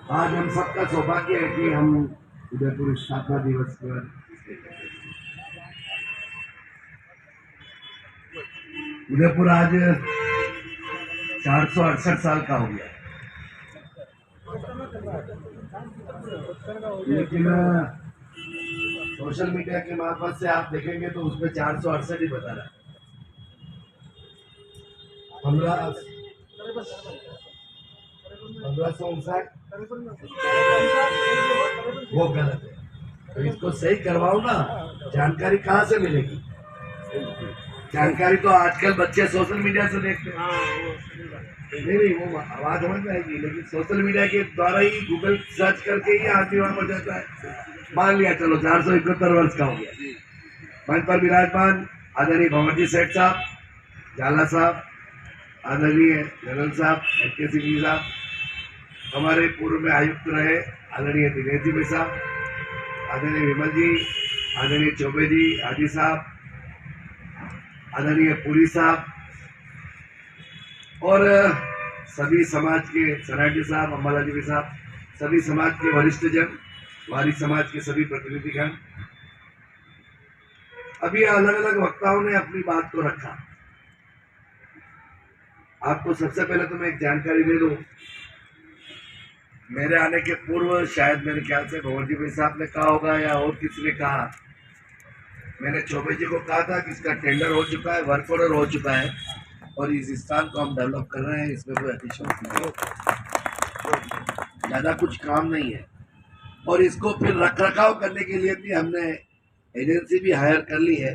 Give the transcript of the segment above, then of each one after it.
आज हम सबका सौभाग्य है कि हम उदयपुर स्थापना दिवस पर उदयपुर आज 468 साल का हो गया। लेकिन सोशल मीडिया के मार्फत से आप देखेंगे तो उसमें 468 ही बता रहा है। 1559 वो गलत है, तो इसको सही करवाओ ना। जानकारी कहाँ से मिलेगी? जानकारी तो आजकल बच्चे सोशल मीडिया से देखते हैं। नहीं, वो आवाज समझ में आएगी, लेकिन सोशल मीडिया के द्वारा ही गूगल सर्च करके ही आदमी वहां पर जाता है। मान लिया चलो 471 वर्ष का हो गया। मंच पर विराजमान आदरणीय भंवरजी सेठ साहब, झाला साहब, आदरणीय जनरल साहब, एच.के. सिंह जी साहब, हमारे पूर्व में आयुक्त रहे आदरणीय दिनेश जी साहब, आदरणीय विमल जी, आदरणीय चौबे जी, आदि साहब, आदरणीय पुरी साहब और सभी समाज के सराठी साहब, अम्बाला जी साहब, सभी समाज के वरिष्ठ जन, वारी समाज के सभी प्रतिनिधिगण। अभी अलग अलग वक्ताओं ने अपनी बात को रखा। आपको सबसे पहले तो मैं एक जानकारी दे दूं। मेरे आने के पूर्व शायद मेरे ख्याल से भंवरजी भाई साहब ने कहा होगा या और किसी ने कहा, मैंने चौबे जी को कहा था कि इसका टेंडर हो चुका है, वर्क ऑर्डर हो चुका है और इस स्थान को हम डेवलप कर रहे हैं। इसमें कोई अतिशयोक्ति नहीं, ज्यादा कुछ काम नहीं है। और इसको फिर रख रखाव करने के लिए भी हमने एजेंसी भी हायर कर ली है।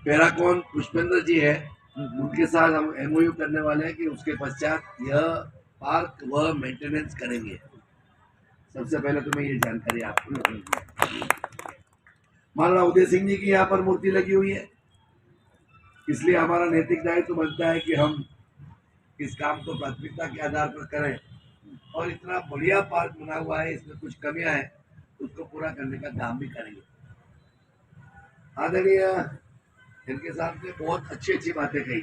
पैराकॉन पुष्पेंद्र जी है, उनके साथ हम एमओयू करने वाले हैं कि उसके पश्चात यह पार्क व मेंटेनेंस करेंगे। सबसे पहले तो मैं ये जानकारी आपको दूंगी। मान लो उदय सिंह जी की यहाँ पर मूर्ति लगी हुई है, इसलिए हमारा नैतिक दायित्व बनता है कि हम इस काम को प्राथमिकता के आधार पर करें। और इतना बढ़िया पार्क बना हुआ है, इसमें कुछ कमियां हैं, उसको पूरा करने का काम भी करेंगे। आदरणीय इनके साथ में बहुत अच्छी अच्छी बातें कही,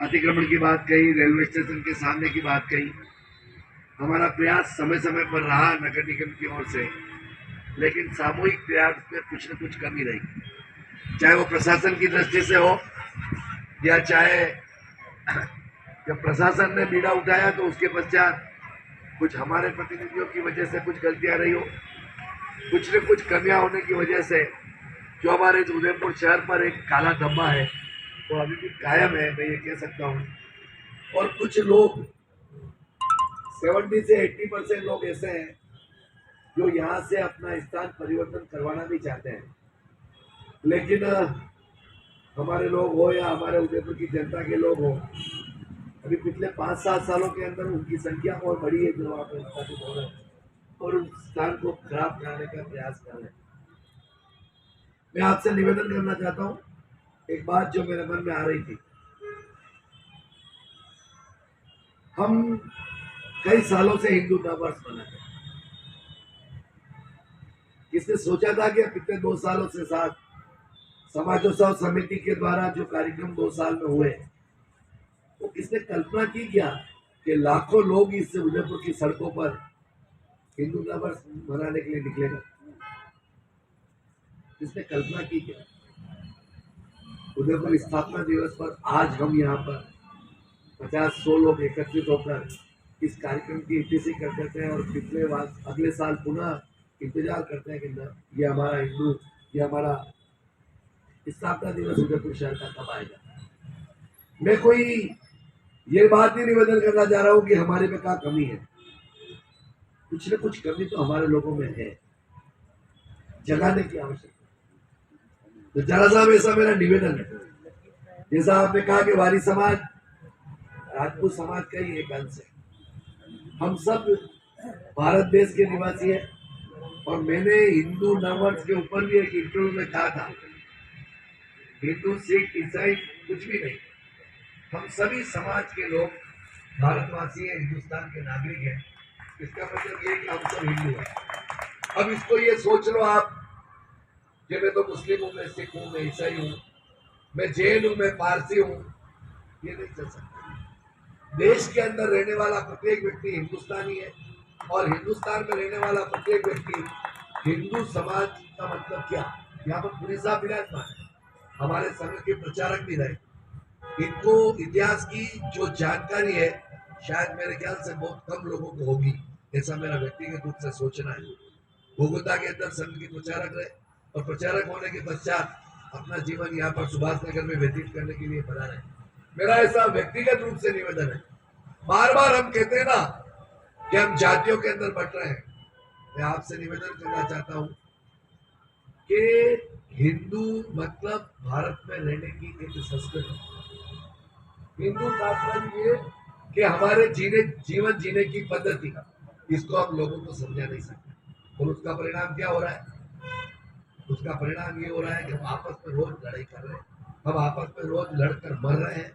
अतिक्रमण की बात कही, रेलवे स्टेशन के सामने की बात कही। हमारा प्रयास समय समय पर रहा नगर निगम की ओर से, लेकिन सामूहिक प्रयास में कुछ न कुछ कमी रही, चाहे वो प्रशासन की दृष्टि से हो या चाहे जब प्रशासन ने बीड़ा उठाया तो उसके पश्चात कुछ हमारे प्रतिनिधियों की वजह से कुछ गलतियां रही हो, कुछ न कुछ कमियां होने की वजह से जो हमारे उदयपुर शहर पर एक काला धब्बा है वो अभी भी कायम है, मैं ये कह सकता हूँ। और कुछ लोग 70 से 80% लोग ऐसे हैं जो यहाँ से अपना स्थान परिवर्तन करवाना भी चाहते हैं, लेकिन हमारे लोग हो या हमारे उदयपुर की जनता के लोग हो, अभी पिछले 5-7 सालों के अंदर उनकी संख्या और बढ़ी है जो वहाँ पर स्थापित हो रहे हैं और उस स्थान को खराब कराने का प्रयास कर रहे हैं। मैं आपसे निवेदन करना चाहता हूँ, एक बात जो मेरे मन में आ रही थी। हम कई सालों से हिंदू नववर्ष मनाते हैं। किसने सोचा था कि पिछले 2 सालों से साथ समाजोत्सव समिति के द्वारा जो कार्यक्रम 2 साल में हुए, वो किसने कल्पना की क्या कि लाखों लोग इस उदयपुर की सड़कों पर हिंदू नववर्ष मनाने के लिए निकलेगा? किसने कल्पना की क्या? उदयपुर स्थापना दिवस पर आज हम यहाँ पर 50-100 लोग एकत्रित होकर इस कार्यक्रम की ईटीसी करते हैं और अगले साल पुनः इंतजार करते हैं कि ये हमारा हिंदू, ये हमारा स्थापना दिवस उदयपुर शहर का कब आएगा। मैं कोई ये बात नहीं निवेदन करना चाह रहा हूँ कि हमारे में क्या कमी है, कुछ न कुछ कमी तो हमारे लोगों में है, जगाने की आवश्यकता। तो जरा साहब ऐसा मेरा निवेदन है, जैसा आपने कहा कि वारी समाज राजपूत समाज का ही एक अंश है, हम सब भारत देश के निवासी हैं। और मैंने हिंदू नववर्ष के ऊपर भी एक इंटरव्यू में कहा था, हिंदू सिख ईसाई कुछ भी नहीं, हम सभी समाज के लोग भारतवासी हैं, हिंदुस्तान के नागरिक हैं। इसका मतलब ये कि हम सब हिंदू हैं। अब इसको ये सोच लो आप कि मैं तो मुस्लिम हूँ, मैं सिख हूँ, मैं ईसाई हूँ, मैं जैन हूँ, मैं पारसी हूँ, ये नहीं चल सकता। देश के अंदर रहने वाला प्रत्येक व्यक्ति हिंदुस्तानी है, और हिंदुस्तान में रहने वाला प्रत्येक व्यक्ति हिंदू समाज का मतलब क्या, यहाँ पर पुरी साहब विराजमान है, हमारे संघ के प्रचारक भी रहे। इनको इतिहास की जो जानकारी है शायद मेरे ख्याल से बहुत कम लोगों को होगी, ऐसा मेरा व्यक्तिगत रूप से सोचना है। भोगोता के अंदर संघ के प्रचारक रहे और प्रचारक होने के पश्चात अपना जीवन यहाँ पर सुभाष नगर में व्यतीत करने के लिए बना रहे। मेरा ऐसा व्यक्तिगत रूप से निवेदन है, बार बार हम कहते हैं ना कि हम जातियों के अंदर बट रहे हैं, मैं आपसे निवेदन करना चाहता हूं कि हिंदू मतलब भारत में रहने की एक संस्कृति। हिंदू तात्पर्य ये कि हमारे जीवन जीने की पद्धति, इसको हम लोगों को समझा नहीं सकते। और उसका परिणाम क्या हो रहा है? उसका परिणाम ये हो रहा है कि हम आपस में रोज लड़ाई कर रहे हैं, हम आपस में रोज लड़कर मर रहे हैं।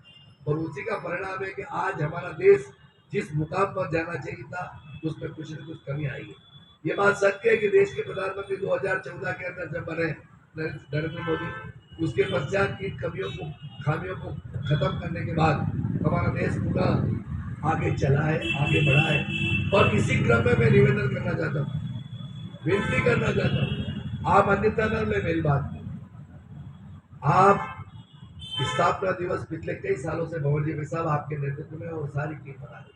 और उसी का परिणाम है कि आज हमारा देश जिस मुकाम पर जाना चाहिए था उसमें कुछ न कुछ कमी आई है। ये बात सत्य है कि देश के प्रधानमंत्री 2014 के अंदर जब बने नरेंद्र मोदी, उसके पश्चात इन खामियों को खत्म करने के बाद हमारा देश पूरा आगे चला है, आगे बढ़ा है। और इसी क्रम में मैं निवेदन करना चाहता हूँ, विनती करना चाहता हूँ, आप अन्यथा न ले मेरी बात। आप स्थापना दिवस पिछले कई सालों से भंवर जी साहब आपके नेतृत्व में और सारी टीम बना रही।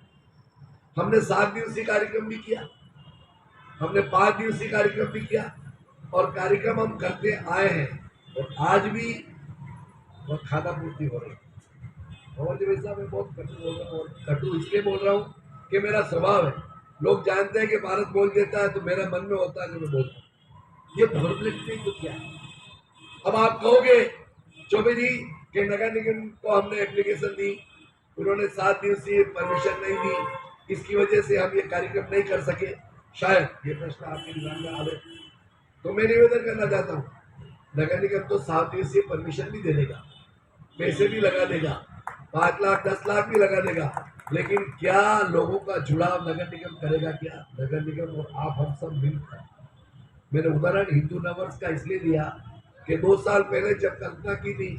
हमने 7 दिवसीय कार्यक्रम भी किया, हमने 5 दिवसीय कार्यक्रम भी किया और कार्यक्रम हम करते आए हैं और आज भी बहुत खाना पूर्ति हो रही है। भंवर जी साहब मैं बहुत कटु बोल रहा हूँ, और कटु इसलिए बोल रहा हूँ कि मेरा स्वभाव है। लोग जानते हैं कि भारत बोल देता है तो मेरे मन में होता है कि मैं बोलता हूँ, ये भरपलिक तो क्या है। अब आप कहोगे चौबे जी के नगर निगम को हमने एप्लीकेशन दी, उन्होंने 7 दिवसीय परमिशन नहीं दी, इसकी वजह से हम ये कार्यक्रम नहीं कर सके, शायद ये प्रश्न आपके दिमाग में आवे। तो मैं निवेदन करना चाहता हूँ, नगर निगम तो 7 दिवसीय परमिशन भी दे देगा, पैसे भी लगा देगा, 5 लाख 10 लाख भी लगा देगा, लेकिन क्या लोगों का जुड़ाव नगर निगम करेगा? क्या नगर निगम और आप हम सब मिलकर। मैंने उदाहरण हिंदू नववर्ष का इसलिए दिया कि 2 साल पहले जब कल्पना की थी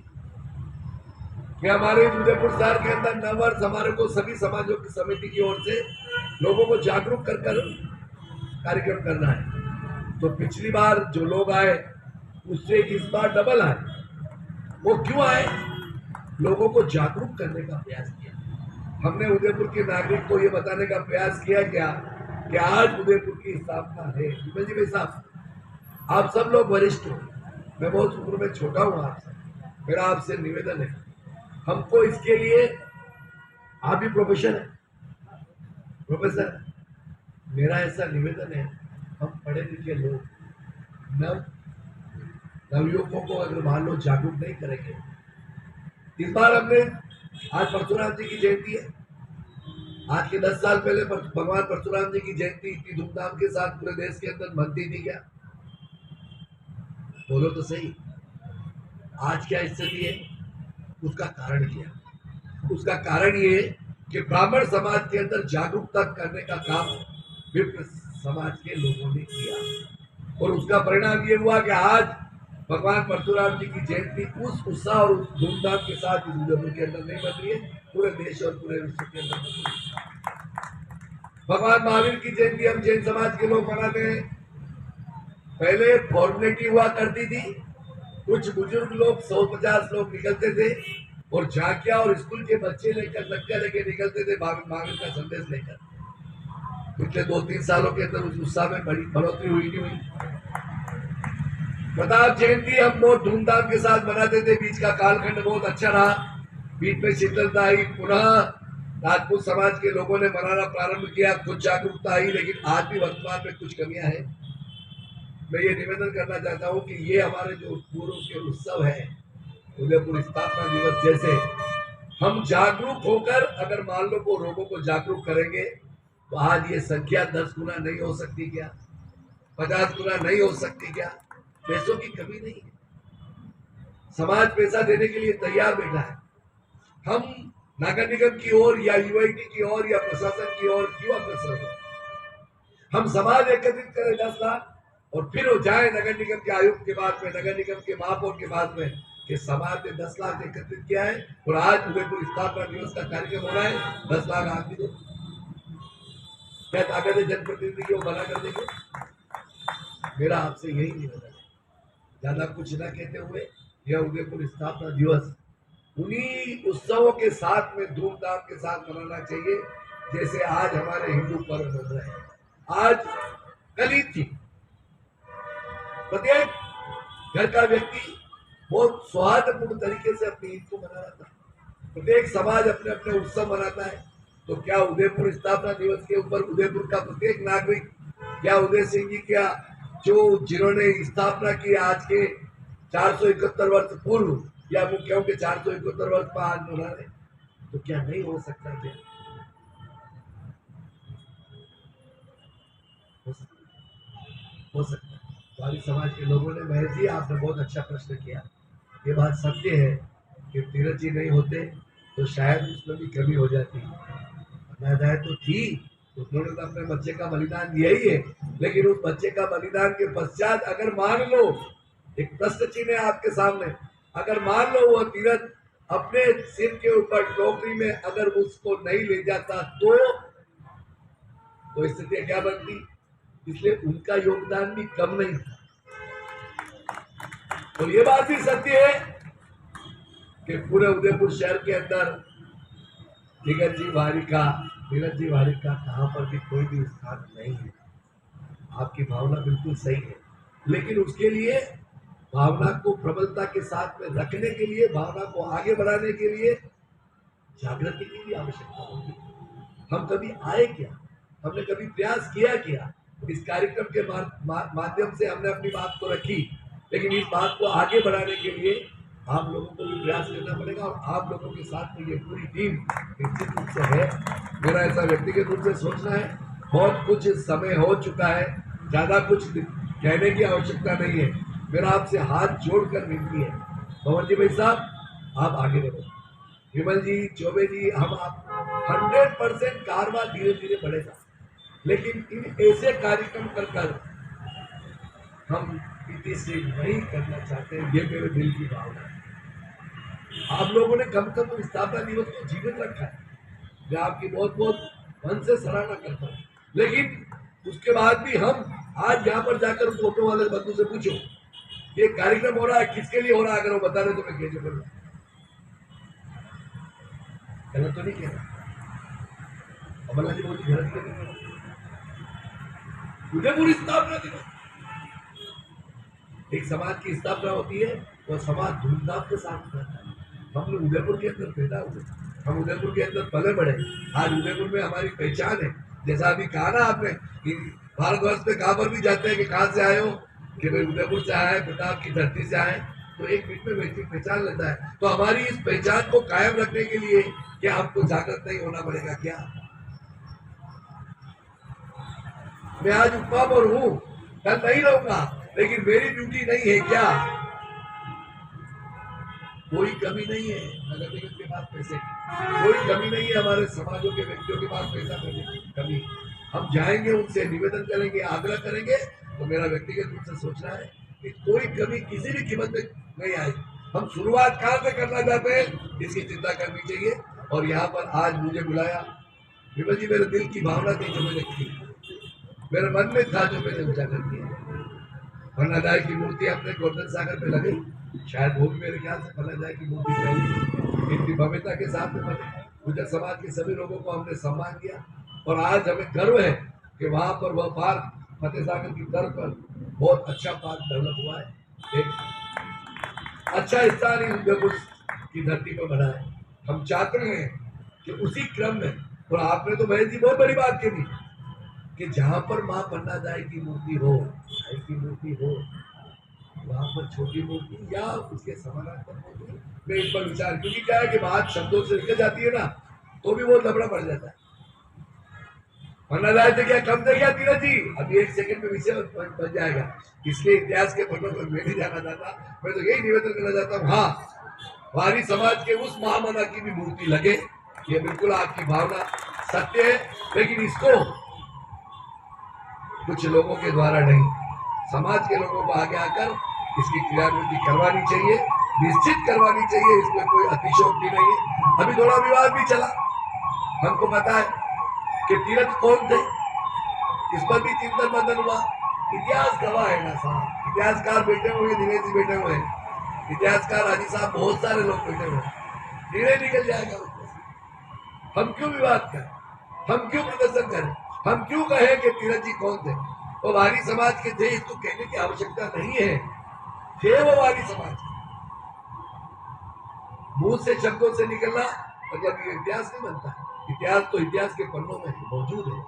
कि हमारे उदयपुर शहर के अंदर नववर्ष हमारे को सभी समाजों की समिति की ओर से लोगों को जागरूक कर कार्यक्रम करना है, तो पिछली बार जो लोग आए उससे इस बार डबल आए। वो क्यों आए? लोगों को जागरूक करने का प्रयास किया हमने। उदयपुर के नागरिक को ये बताने का प्रयास किया क्या कि आज उदयपुर की स्थापना है। विमल जी भाई साहब, आप सब लोग वरिष्ठ हो, मैं बहुत उम्र में छोटा हूँ आपसे, मेरा आपसे निवेदन है, हमको इसके लिए, आप भी प्रोफेसर है, प्रोफेसर, मेरा ऐसा निवेदन है, हम पढ़े लिखे लोग नवयुवकों को अगर मान लो जागरूक नहीं करेंगे। इस बार हमने, आज परशुराम जी की जयंती है, आज के 10 साल पहले भगवान परशुराम जी की जयंती इतनी धूमधाम के साथ पूरे देश के अंदर मनती थी क्या? बोलो तो सही। आज क्या स्थिति है? उसका कारण क्या? उसका कारण ये कि ब्राह्मण समाज के अंदर जागरूकता करने का काम विप्र समाज के लोगों ने किया और उसका परिणाम ये हुआ कि आज भगवान परशुराम जी की जयंती उस उत्साह और उस धूमधाम के साथ इस उदयपुर के अंदर नहीं बन रही है, पूरे देश और पूरे विश्व के अंदर बन रही है। भगवान महावीर की जयंती हम जैन समाज के लोग मनाते हैं। पहले फॉर्मेलिटी हुआ करती थी, कुछ बुजुर्ग लोग 150 लोग निकलते थे और झांकिया और स्कूल के बच्चे लेकर लड़का लेके निकलते थे महावीर का संदेश लेकर। पिछले 2-3 सालों के अंदर उस उत्साह में बड़ी बढ़ोतरी हुई नहीं हुई। प्रताप जयंती हम बहुत धूमधाम के साथ मनाते थे, बीच का कालखंड बहुत अच्छा रहा, बीच में शीतलता आई, पुनः राजपूत समाज के लोगों ने मनाना प्रारंभ किया, कुछ जागरूकता आई, लेकिन आज भी वर्तमान में कुछ कमियां हैं। मैं ये निवेदन करना चाहता हूँ कि ये हमारे जो पूर्व के उत्सव है, उदयपुर स्थापना दिवस जैसे, हम जागरूक होकर अगर मान लो को लोगों को जागरूक करेंगे तो आज ये संख्या 10 गुना नहीं हो सकती क्या? 50 गुना नहीं हो सकती क्या? पैसों की कमी नहीं है, समाज पैसा देने के लिए तैयार बैठा है। हम नगर निगम की ओर या यूआईटी की ओर या प्रशासन की ओर क्यों अग्रसर हो? हम समाज एकत्रित करें 10 लाख और फिर वो जाए नगर निगम के आयुक्त के बाद में, नगर निगम के महापौर के बाद में, कि समाज ने 10 लाख एकत्रित किया है और आज उदयपुर स्थापना दिवस का कार्यक्रम हो रहा है, 10 लाख आदमी दो। क्या ताकत है जनप्रतिनिधि की वो मना कर देंगे? मेरा आपसे यही निवेदन है, ज्यादा कुछ न कहते हुए यह उदयपुर स्थापना दिवस उन्हीं उत्सवों के साथ में धूमधाम के साथ मनाना चाहिए जैसे आज हमारे हिंदू पर्व बन रहे हैं। आज कल ईद थी, प्रत्येक घर का व्यक्ति बहुत सौहार्दपूर्ण तरीके से अपनी ईद को मना रहा था। प्रत्येक समाज अपने अपने उत्सव मनाता है, तो क्या उदयपुर स्थापना दिवस के ऊपर उदयपुर का प्रत्येक नागरिक, क्या उदय सिंह जी, क्या जिन्होंने स्थापना की आज के 471 वर्ष पूर्व या मुख्यों के 471 वर्ष पर आज मना रहे, तो क्या नहीं हो सकता? क्या हो सकता है? हमारी समाज के लोगों ने, महेश जी आपने बहुत अच्छा प्रश्न किया। ये बात सत्य है कि तीरथ जी नहीं होते तो शायद उसमें भी कमी हो जाती। अनादाय तो थी, उन्होंने तो अपने बच्चे का बलिदान दिया ही है, लेकिन उस बच्चे का बलिदान के पश्चात अगर मान लो, एक प्रश्न चिन्ह है आपके सामने, अगर मान लो वो तीरथ अपने सिर के ऊपर टोकरी में अगर उसको नहीं ले जाता तो स्थिति क्या बनती? इसलिए उनका योगदान भी कम नहीं था। तो ये बात भी सत्य है कि पूरे उदयपुर शहर के अंदर धीरज जी वारिक का कहां पर भी कोई भी स्थान नहीं है। आपकी भावना बिल्कुल सही है, लेकिन उसके लिए भावना को प्रबलता के साथ में रखने के लिए, भावना को आगे बढ़ाने के लिए जागृति की भी आवश्यकता होगी। हम कभी आए क्या? हमने कभी प्रयास किया क्या? इस कार्यक्रम के माध्यम से हमने अपनी बात को रखी, लेकिन इस बात को आगे बढ़ाने के लिए आप लोगों को भी प्रयास करना पड़ेगा, और आप लोगों के साथ में ये पूरी टीम निश्चित रूप से है। मेरा ऐसा व्यक्तिगत रूप से सोचना है, बहुत कुछ समय हो चुका है, ज़्यादा कुछ कहने की आवश्यकता नहीं है। मेरा आपसे हाथ जोड़कर विनती है, भवन जी भाई साहब आप आगे बढ़ो, विमल जी, चौबे जी, हम आप 100% कारवा धीरे धीरे बढ़ेगा, लेकिन इन ऐसे कार्यक्रम कर हम इति से नहीं करना चाहते। ये मेरे दिल की भावना है। आप लोगों ने कम से कम स्थापना दिवस को जीवित रखा है, मैं आपकी बहुत बहुत मन से सराहना करता हूँ, लेकिन उसके बाद भी हम आज यहाँ पर जाकर फोटो वाले बंधु से पूछो ये कार्यक्रम हो रहा है किसके लिए हो रहा है, अगर वो बता रहे तो मैं कैसे करूँ? गलत तो नहीं कह रहा, अमला जी बहुत गलत कह रहे। उदयपुर स्थापना दिवस, एक समाज की स्थापना होती है, वो समाज धूमधाम के साथ करता है। हम लोग उदयपुर के अंदर पैदा हुए, हम उदयपुर के अंदर पले बढ़े, आज उदयपुर में हमारी पहचान है। जैसा अभी कहा ना आपने कि भारतवर्ष में कहाँ पर भी जाते हैं कि कहाँ से आए हो, कि भाई उदयपुर से आए, प्रताप की धरती से आए, तो एक मिनट में व्यक्ति पहचान लेता है। तो हमारी इस पहचान को कायम रखने के लिए क्या हमको जागृत नहीं होना पड़ेगा? क्या मैं आज उपमा पर हूँ, कल नहीं रहूंगा, लेकिन मेरी ड्यूटी नहीं है क्या? कोई कमी नहीं है नगर निगम के पास पैसे की, कोई कमी नहीं है हमारे समाजों के व्यक्तियों के पास पैसा करने की कमी। हम जाएंगे, उनसे निवेदन करेंगे, आग्रह करेंगे, तो मेरा व्यक्तिगत रूप से सोचना है कि कोई कमी किसी भी कीमत में नहीं आएगी। हम शुरुआत कहाँ से करना चाहते हैं इसकी चिंता करनी चाहिए। और यहाँ पर आज मुझे बुलाया, विमल जी मेरे दिल की भावना थी जो मैंने की, मेरे मन में था जो मैंने उजागर किया। फन्नादाय की मूर्ति अपने गोवर्धन सागर पे लगी, शायद वो भी मेरे ख्याल से फन्नादाय की मूर्ति पहली, इतनी भव्यता के साथ में बने। गुजर समाज के सभी लोगों को हमने सम्मान किया, और आज हमें गर्व है कि वहाँ पर वह पार्क फतेह सागर की तर्ज पर बहुत अच्छा पार्क डेवलप हुआ है, एक अच्छा स्थान उदयपुर की धरती पर बना है। हम चाहते हैं कि उसी क्रम में, और आपने तो महेश जी बहुत बड़ी बात कही कि जहाँ पर माँ फन्नादाय की मूर्ति हो, भाई की मूर्ति हो, वहाँ पर छोटी मूर्ति या उसके समानांतर मूर्ति में इस पर विचार, क्योंकि क्या है कि बात शब्दों से निकल जाती है ना, तो भी वो लबड़ा पड़ जाता है। फन्नादाय से क्या कम से क्या तीरथ जी, अभी एक सेकंड में विषय बन जाएगा, इसलिए इतिहास के पन्नों पर मैं नहीं जाना चाहता। मैं तो यही निवेदन करना चाहता हूँ, हाँ हमारी समाज के उस महामना की भी मूर्ति लगे, ये बिल्कुल आपकी भावना सत्य है, लेकिन इसको कुछ लोगों के द्वारा नहीं, समाज के लोगों को आगे आकर इसकी क्रियान्विति करवानी चाहिए, निश्चित करवानी चाहिए, इसमें कोई अतिशयोक्ति नहीं है। अभी थोड़ा विवाद भी चला, हमको पता है कि तीरथ कौन थे, इस पर भी चिंतन मंथन हुआ। इतिहास गवाह है ना साहब, इतिहासकार बैठे हुए, दिनेश जी बैठे हुए हैं, इतिहासकार हाजी साहब, बहुत सारे लोग बैठे हुए हैं, निर्णय निकल जाएगा उसमें से। हम क्यों विवाद करें, हम क्यों प्रदर्शन करें, हम क्यों कहें कि तीरथ जी कौन थे? वो वारी समाज के थे, इसको कहने की आवश्यकता नहीं है, थे वो वारी समाज। मुंह से शब्दों से निकलना मतलब ये इतिहास नहीं बनता। इतिहास तो इतिहास के पन्नों में मौजूद है।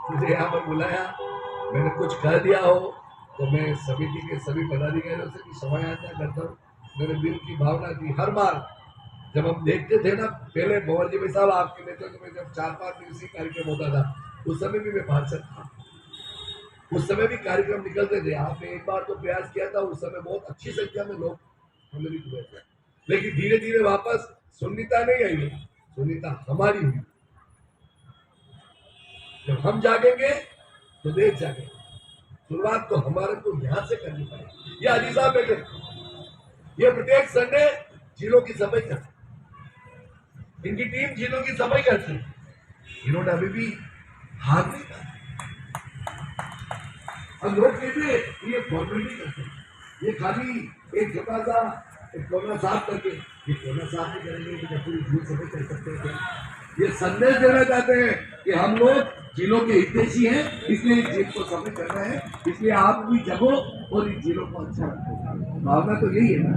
मुझे यहाँ पर बुलाया, मैंने कुछ कह दिया हो तो मैं समिति के सभी पदाधिकारियों से भी क्षमा याचना करता हूँ। मेरे दिल की भावना थी, हर बार जब हम देखते थे ना, पहले भंवर जी भाई साहब आपके नेतृत्व में जब 4-5 दिवसीय कार्यक्रम होता था, उस समय भी मैं पार्षद था, उस समय भी कार्यक्रम निकलते थे। आपने एक बार तो प्रयास किया था, उस समय बहुत अच्छी संख्या में लोग सम्मिलित हुए थे, लेकिन धीरे धीरे वापस सुन्निता नहीं आई है, सुन्निता हमारी हुई। जब हम जागेंगे तो देश जागेंगे। शुरुआत तो हमारे को यहाँ से करनी पड़ेगी। ये हाजी साहब बैठे, ये प्रत्येक संडे झीलों की सफाई करते, इनकी टीम झीलों की सफाई करती है। इन्होंने अभी भी हाथ नहीं था। अब लोग कहते हैं ये फॉर्मेलिटी करते हैं, ये खाली एक छोटा सा कोना साफ करके, ये कोना साफ नहीं करेंगे कि पूरी झील सफाई कर सकते हैं। ये संदेश देना चाहते हैं कि हम लोग झीलों के हितैषी हैं, इसलिए इस झील को सफाई कर रहे हैं, इसलिए आप भी जगो और इन झीलों को अच्छा रखो। भावना तो यही है ना।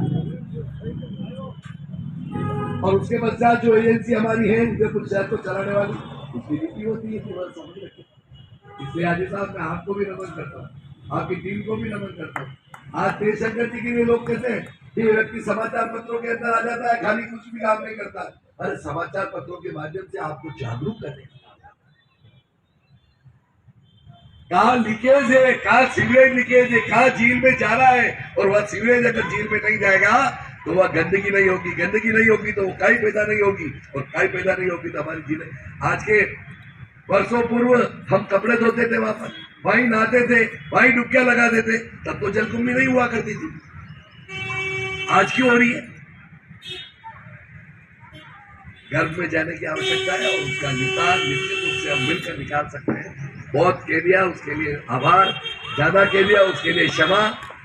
और उसके पश्चात जो एजेंसी हमारी है उदयपुर शहर को चलाने वाली, उसकी नीति होती है कि वह समझ रखे। इसलिए हाजी साहब मैं आपको भी नमन करता हूँ, आपकी टीम को भी नमन करता हूँ। आज तीर्थंकर जी के लिए लोग कहते हैं कि व्यक्ति समाचार पत्रों के अंदर आ जाता है, खाली कुछ भी काम नहीं करता। अरे समाचार पत्रों के माध्यम से आपको जागरूक करने का, कहाँ लीकेज है, कहाँ सीवरेज लीकेज है, कहाँ झील में जा रहा है, और वह सीवरेज अगर झील में नहीं जाएगा तो वह गंदगी नहीं होगी, गंदगी नहीं होगी तो काई पैदा नहीं होगी, और काई पैदा नहीं होगी तो हमारी झील। आज के वर्षों पूर्व हम कपड़े धोते थे, वहां पर वहीं नहाते थे, वहीं डुबकियां लगाते थे, तब तो जलकुंभी नहीं हुआ करती थी। आज क्यों हो रही है? गर्भ में जाने की आवश्यकता है, और उसका निकाल निश्चित रूप से हम मिलकर निकाल सकते हैं। बहुत कह दिया, उसके लिए आभार, ज्यादा कह दिया उसके लिए क्षमा।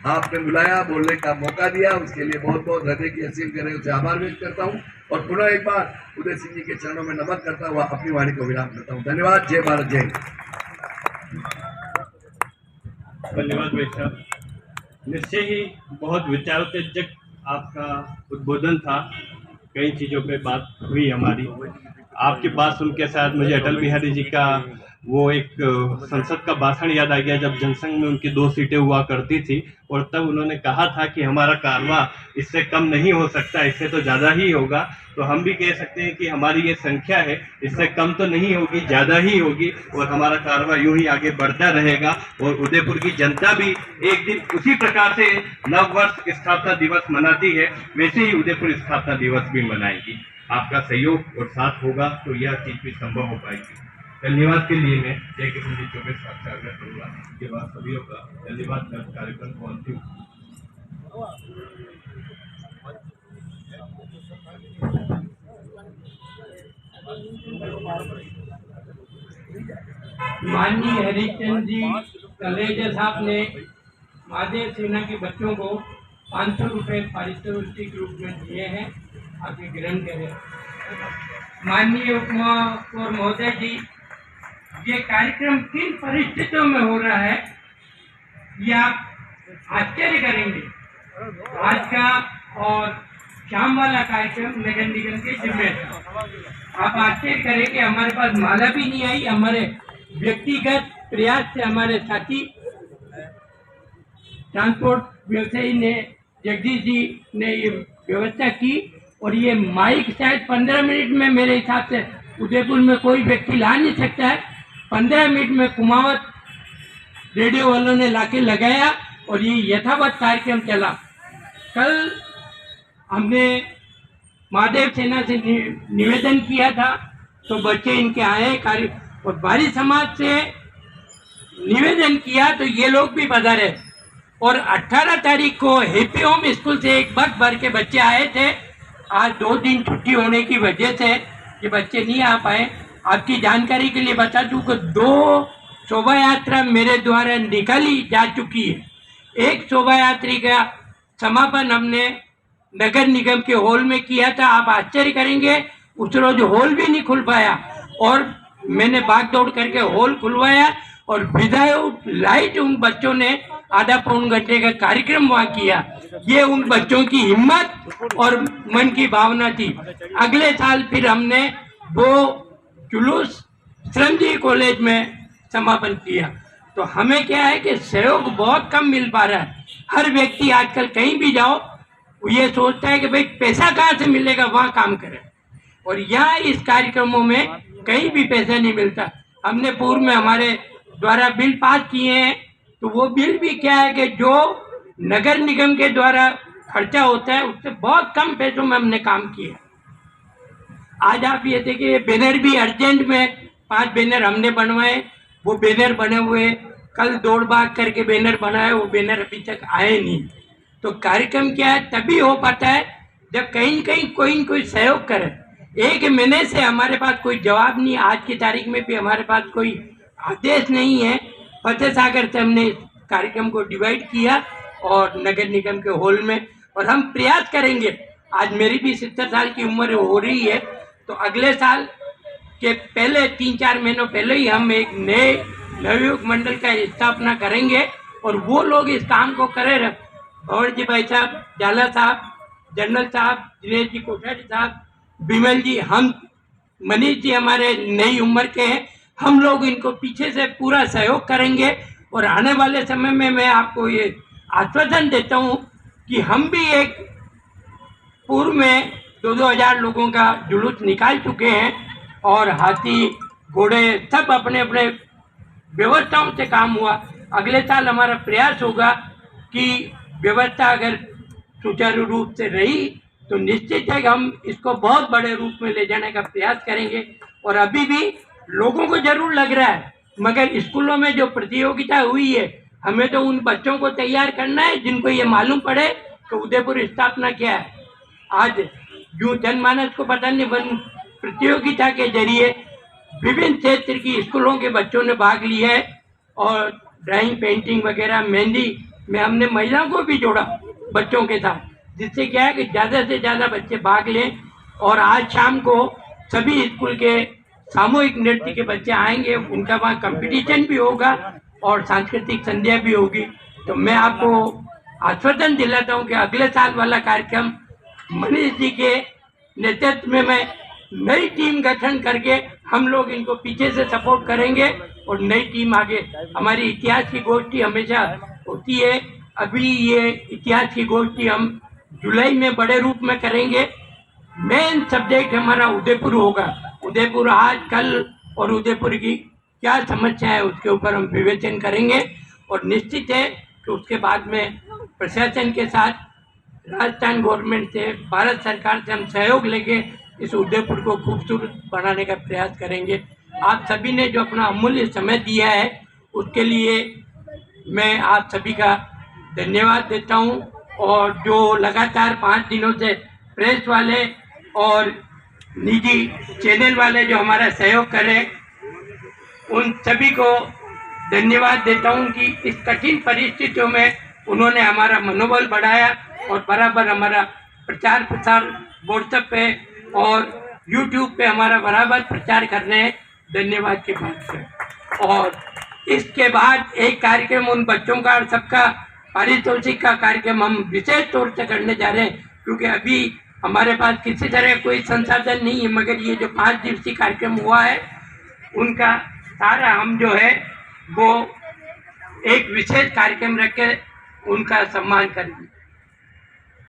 आपने बुलाया, बोलने का मौका दिया, उसके लिए बहुत बहुत हृदय की असीम करे उसे आभार व्यक्त करता हूँ, और पुनः एक बार उदय सिंह जी के चरणों में नमन करता हुआ अपनी वाणी को विराम करता हूँ। धन्यवाद। जय भारत, जय। धन्यवाद भाई साहब। निश्चय ही बहुत विचारोत्तेजक आपका उद्बोधन था, कई चीज़ों पे बात हुई हमारी। आपकी बात सुन के शायद मुझे अटल बिहारी जी का वो एक संसद का भाषण याद आ गया, जब जनसंघ में उनकी 2 सीटें हुआ करती थी, और तब उन्होंने कहा था कि हमारा कारवा इससे कम नहीं हो सकता, इससे तो ज़्यादा ही होगा। तो हम भी कह सकते हैं कि हमारी ये संख्या है, इससे कम तो नहीं होगी, ज़्यादा ही होगी, और हमारा कारवा यूं ही आगे बढ़ता रहेगा। और उदयपुर की जनता भी एक दिन उसी प्रकार से नववर्ष स्थापना दिवस मनाती है, वैसे ही उदयपुर स्थापना दिवस भी मनाएगी। आपका सहयोग और साथ होगा तो यह चीज़ भी संभव हो पाएगी। धन्यवाद के लिए मैं जय किशन जी चौबे साहब से आग्रह करूँगा कि वह सभी का धन्यवाद कर कार्यक्रम को अंतिम। माननीय हरिचंद जी कलेजा साहब ने महादेव सेना के बच्चों को 500 रुपये पारितोषिक रूप में दिए हैं, आगे ग्रहण करें। माननीय उप महापौर महोदय जी, ये कार्यक्रम किन परिस्थितियों में हो रहा है ये आप आश्चर्य करेंगे। आज का और शाम वाला कार्यक्रम नगर निगम के जिम्मे था। आप आश्चर्य करें कि हमारे पास माला भी नहीं आई। हमारे व्यक्तिगत प्रयास से हमारे साथी ट्रांसपोर्ट व्यवसायी ने, जगदीश जी ने ये व्यवस्था की, और ये माइक शायद 15 मिनट में, मेरे हिसाब से उदयपुर में कोई व्यक्ति ला नहीं सकता है। 15 मिनट में कुमावत रेडियो वालों ने लाके लगाया और ये यथावत कार्यक्रम चला। कल हमने महादेव सेना से निवेदन किया था तो बच्चे इनके आए कार्य, और बारी समाज से निवेदन किया तो ये लोग भी पधारे। और 18 तारीख को हैप्पी होम स्कूल से एक वर्ग भर के बच्चे आए थे। आज 2 दिन छुट्टी होने की वजह से ये बच्चे नहीं आ पाए। आपकी जानकारी के लिए बता दूं कि 2 शोभा यात्रा मेरे द्वारा निकाली जा चुकी है। एक शोभा यात्री का समापन हमने नगर निगम के हॉल में किया था। आप आश्चर्य करेंगे, उस रोज हॉल भी नहीं खुल पाया और मैंने भाग दौड़ करके हॉल खुलवाया और विदाउट लाइट उन बच्चों ने आधा पौन घंटे का कार्यक्रम वहाँ किया। ये उन बच्चों की हिम्मत और मन की भावना थी। अगले साल फिर हमने वो जुलूस श्रमजीवी कॉलेज में समापन किया। तो हमें क्या है कि सहयोग बहुत कम मिल पा रहा है। हर व्यक्ति आजकल कहीं भी जाओ वो ये सोचता है कि भाई पैसा कहाँ से मिलेगा, वहाँ काम करें, और यहाँ इस कार्यक्रमों में कहीं भी पैसा नहीं मिलता। हमने पूर्व में हमारे द्वारा बिल पास किए हैं, तो वो बिल भी क्या है कि जो नगर निगम के द्वारा खर्चा होता है उससे बहुत कम पैसों में हमने काम किया। आज आप ये देखिए, बैनर भी अर्जेंट में 5 बैनर हमने बनवाए, वो बैनर बने हुए, कल दौड़ भाग करके बैनर बनाए, वो बैनर अभी तक आए नहीं। तो कार्यक्रम क्या है, तभी हो पाता है जब कहीं कहीं कोई न कोई सहयोग करे। 1 महीने से हमारे पास कोई जवाब नहीं, आज की तारीख में भी हमारे पास कोई आदेश नहीं है। फतेह सागर से हमने इस कार्यक्रम को डिवाइड किया और नगर निगम के हॉल में, और हम प्रयास करेंगे। आज मेरी भी 70 साल की उम्र हो रही है, तो अगले साल के पहले 3-4 महीनों पहले ही हम एक नए नवयुवक मंडल का स्थापना करेंगे और वो लोग इस काम को करे रहे। भंवर जी भाई साहब, जाला साहब, जनरल साहब, दिनेश जी कोठारी साहब, बिमल जी, हम, मनीष जी हमारे नई उम्र के हैं, हम लोग इनको पीछे से पूरा सहयोग करेंगे। और आने वाले समय में मैं आपको ये आश्वासन देता हूँ कि हम भी एक पूर्व में 2-2 हज़ार लोगों का जुलूस निकाल चुके हैं और हाथी घोड़े सब अपने अपने व्यवस्थाओं से काम हुआ। अगले साल हमारा प्रयास होगा कि व्यवस्था अगर सुचारू रूप से रही तो निश्चित है कि हम इसको बहुत बड़े रूप में ले जाने का प्रयास करेंगे। और अभी भी लोगों को जरूर लग रहा है, मगर स्कूलों में जो प्रतियोगिता हुई है, हमें तो उन बच्चों को तैयार करना है जिनको ये मालूम पड़े कि उदयपुर स्थापना क्या है। आज यूँ जनमानस को पता नहीं, वन प्रतियोगिता के जरिए विभिन्न क्षेत्र की स्कूलों के बच्चों ने भाग लिया है और ड्राइंग, पेंटिंग वगैरह, मेहंदी में हमने महिलाओं को भी जोड़ा बच्चों के साथ, जिससे क्या है कि ज़्यादा से ज़्यादा बच्चे भाग लें। और आज शाम को सभी स्कूल के सामूहिक नृत्य के बच्चे आएंगे, उनका वहाँ कंपटीशन भी होगा और सांस्कृतिक संध्या भी होगी। तो मैं आपको आश्वासन दिलाता हूँ कि अगले साल वाला कार्यक्रम मनीष जी के नेतृत्व में मैं नई टीम गठन करके हम लोग इनको पीछे से सपोर्ट करेंगे और नई टीम आगे। हमारी इतिहास की गोष्ठी हमेशा होती है, अभी ये इतिहास की गोष्ठी हम जुलाई में बड़े रूप में करेंगे। मेन सब्जेक्ट हमारा उदयपुर होगा। उदयपुर आज, कल और उदयपुर की क्या समस्या है उसके ऊपर हम विवेचन करेंगे और निश्चित है कि उसके बाद में प्रशासन के साथ, राजस्थान गवर्नमेंट से, भारत सरकार से हम सहयोग लेके इस उदयपुर को खूबसूरत बनाने का प्रयास करेंगे। आप सभी ने जो अपना अमूल्य समय दिया है उसके लिए मैं आप सभी का धन्यवाद देता हूं। और जो लगातार 5 दिनों से प्रेस वाले और निजी चैनल वाले जो हमारा सहयोग कर रहे हैं, उन सभी को धन्यवाद देता हूं कि इस कठिन परिस्थितियों में उन्होंने हमारा मनोबल बढ़ाया और बराबर हमारा प्रचार प्रसार व्हाट्सएप पे और यूट्यूब पे हमारा बराबर प्रचार कर रहे हैं। धन्यवाद की बात है। और इसके बाद एक कार्यक्रम उन बच्चों का और सबका पारितोषिक का कार्यक्रम हम विशेष तौर से करने जा रहे हैं, क्योंकि अभी हमारे पास किसी तरह कोई संसाधन नहीं है, मगर ये जो 5 दिवसीय कार्यक्रम हुआ है उनका सारा हम जो है वो एक विशेष कार्यक्रम रख के उनका सम्मान करेंगे।